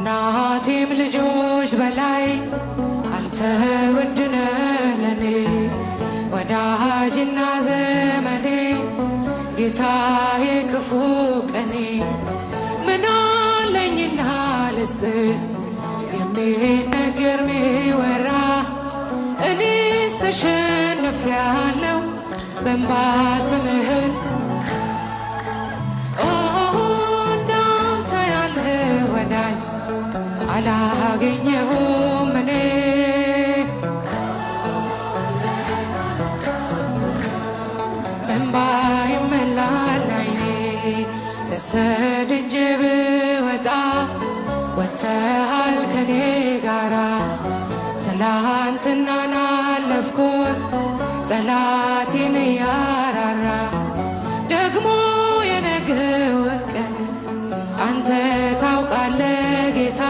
ከእናቴም ልጆች በላይ አንተ ውድ ነህ ለኔ ወዳጅና ዘመዴ ጌታዬ ክፉ ቀኔ ምን አለኝና ልስጥ የሚነገር ሚወራ እኔስ ተሸንፌያለሁ በእንባ ስምህን እንዳንተ ያለ ወዳጅ አላገኘሁም እኔ በእንባ ይሞላል ዓይኔ ተሰድጄ ብወጣ ወጥተሃል ከኔ ጋራ ትላንትናን አለፍኩት ጠላቴን እያራራ ደግሞ የነገውን ቀን አንተ ታውቃለህ ጌታ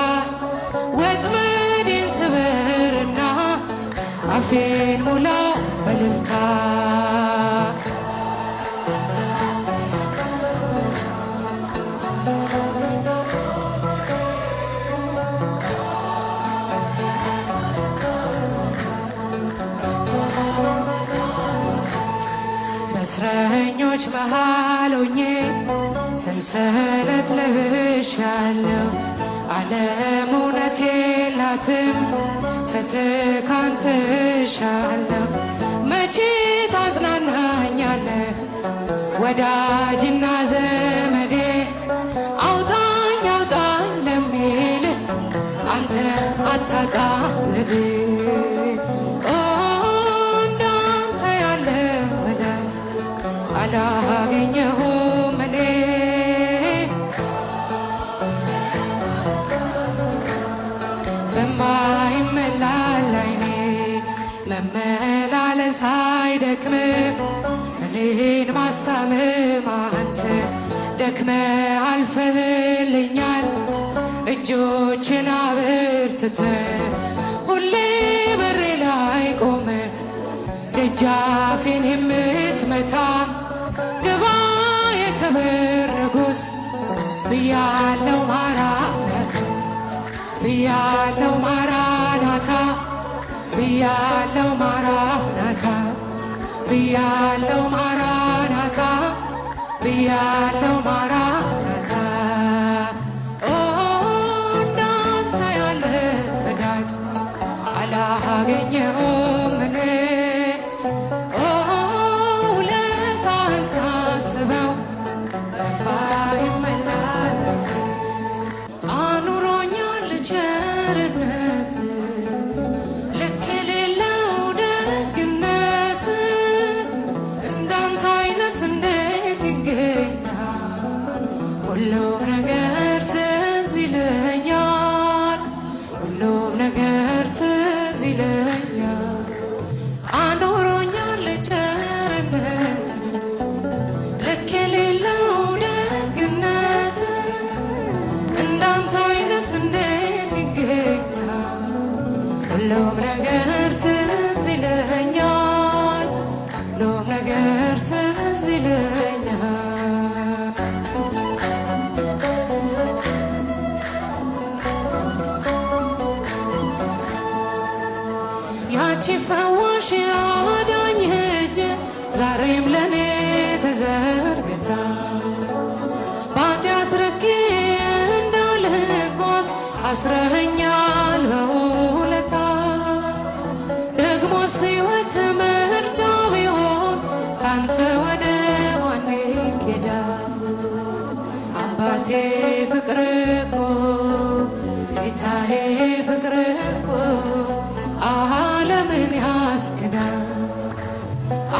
ወጥመዴን ስበርና አፌን ሙላው በእልልታ በእስረኞች መሃል ሆኜ ሰንሰለት ለብሻለሁ ዓለም እውነት የላትም ፍትህ ካንተ እሻለሁ መቼ ታጽናናኛለህ ወዳጅና ዘመዴ አውጣኝ አውጣኝ ለሚልህ አንተ አታጣም ዘዴ እንዳንተ ያለ ወዳጅ አላገኘሁም እኔ በማይሞላል ዓይኔ መመላለስ አይደክምህ እኔን ማስታመም አንተ ደክመህ አልፈህልኛል እጆችን አበርትተህ ሁሌ በሬ ላይ ቆመህ ደጃፌን የምትመታ ግባ የክብር ንጉሥ ብያለው ማራናታ ብያለው ማራናታ ብያለው ማራናታ ብያለው ማራናታ ብያለው ማራናታ እንዳንተ ያለ ወዳጅ አላገኘሁም እኔ ውለታህን ሳስበው ባይሞላል አኑሮኛል ቸርነት ልክ የሌለው ደግነት እንዳንተ አይነት እንዴት ይገኛል ሁሉም ነገር ትዝ ይለኛል ሁሉም ነገር ትዝ ይለኛል አኑሮኛል ቸርነት ልክ የሌለው ደግነት እንዳንተ አይነት እንዴት ይገኛል ሁሉም ነገር ትዝ ይለኛል ሁሉም ነገር ትዝ ይለኛል ያቺ ፈዋሽ አዳኝ እጅ ዛሬም ለኔ ተዘርግታ ባጢአት ርቄ እንዳልጓዝ አስረኸኛል በውለታ ደግሞስ ሕይወት ምርጫ ቢሆን ካንተ ወደ ማን ይኬዳል አባቴ ፍቅር እኮ ጌታዬ ፍቅር እኮ ዓለምን ያስክዳል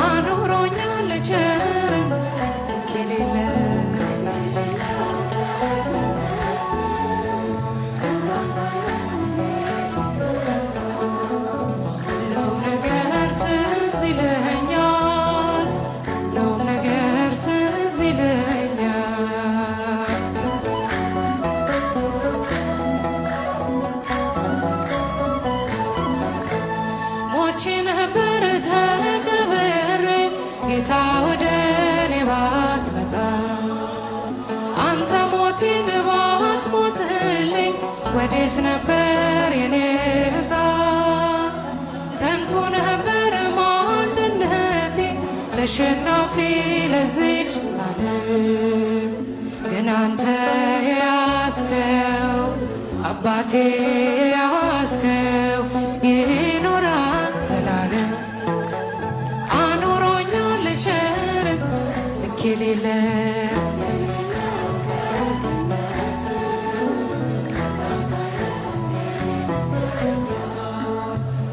አኑሮኛል ቸርነት የሌለ ሁሉም ነገር ትዝ ይለኛል ሁሉም ነገር ትዝ ይለኛል ሞቼ ነበር ተቀብሬ ጌታ ወደ እኔ ባትመጣ አንተ ሞቴን ባትሞትልኝ ወዴት ነበር የኔ ዕጣ? ከንቱ ነበር ማንነቴ ተሸናፊ ለዚች ዓለም። ግን አንተ ያስከው አባቴ ያስከው ይኖራል ዘላለም። አኖሮኛል ቸርነት ልክ የሌለው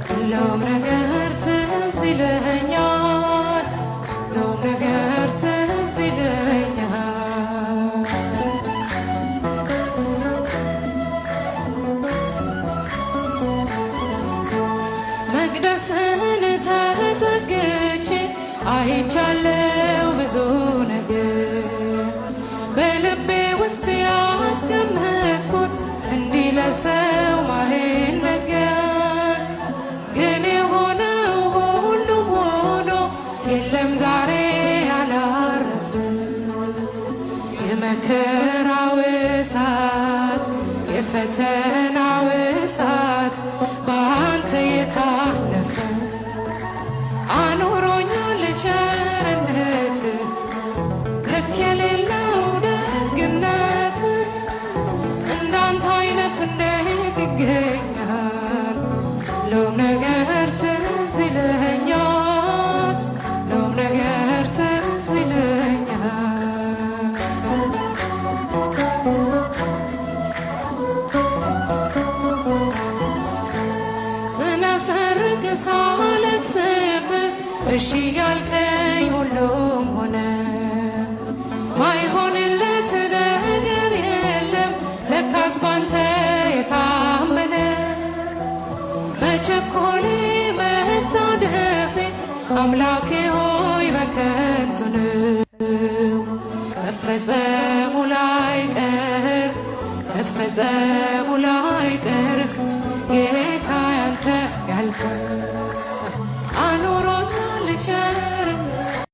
ሁሉም ነገር ትዝ ይለኛል፣ ሁሉም ነገር ትዝ ይለኛል። መቅደስህን ተጠግቼ አይቻለው ብዙ ነገር በልቤ ውስጥ ያስቀመጥኩት እንዲህ ለሰው ማይነገር። ግን የሆነው ሁሉም ሆኖ የለም ዛሬ አላረፈ። የመከራው እሳት የፈተናው እሳት በአንተ የታለፈ አኖሮኛል ቸርነት ልክ የሌለው ደግነት። እንዳንተ አይነት እንዴት ይገኛል? ሁሉም ነገር ትዝ ይለኛል፣ ሁሉም ነገር ትዝ ይለኛል። ስነፈርቅ ሳለቅስብህ እሺ ያልከኝ ሁሉም ሆነ። ማይሆንለት ነገር የለም ለካስ ባንተ የታመነ። መቸኮሌ መታደፌ አምላኬ ሆይ በከንቱ ነው። መፈጸሙ ላይቀር መፈጸሙ ላይቀር